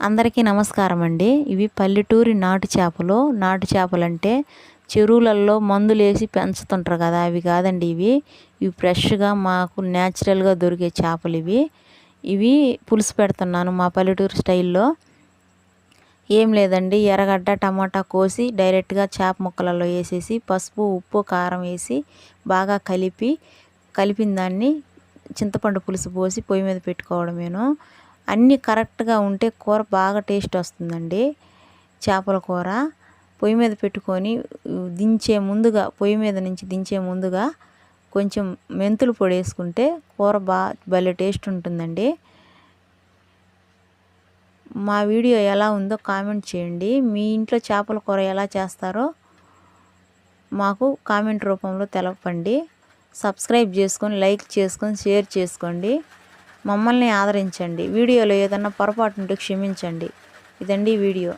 అందరికీ నమస్కారం అండి. ఇవి పల్లెటూరి నాటు చేపలు. నాటు చేపలంటే చెరువులలో మందులేసి పెంచుతుంటారు కదా, అవి కాదండి ఇవి ఫ్రెష్గా మాకు న్యాచురల్గా దొరికే చేపలు ఇవి పులుసు పెడుతున్నాను మా పల్లెటూరు స్టైల్లో. ఏం లేదండి, ఎర్రగడ్డ టమాటా కోసి డైరెక్ట్గా చేప ముక్కలలో వేసేసి పసుపు ఉప్పు కారం వేసి బాగా కలిపిన దాన్ని చింతపండు పులుసు పోసి పొయ్యి మీద పెట్టుకోవడమేను. అన్నీ కరెక్ట్గా ఉంటే కూర బాగా టేస్ట్ వస్తుందండి. చేపల కూర పొయ్యి మీద పెట్టుకొని పొయ్యి మీద నుంచి దించే ముందుగా కొంచెం మెంతులు పొడి వేసుకుంటే కూర భలే టేస్ట్ ఉంటుందండి. మా వీడియో ఎలా ఉందో కామెంట్ చేయండి. మీ ఇంట్లో చేపల కూర ఎలా చేస్తారో మాకు కామెంట్ రూపంలో తెలపండి. సబ్స్క్రైబ్ చేసుకొని లైక్ చేసుకొని షేర్ చేసుకోండి. మమ్మల్ని ఆదరించండి. వీడియోలో ఏదన్నా పొరపాటు ఉంటే క్షమించండి. ఇదండి వీడియో.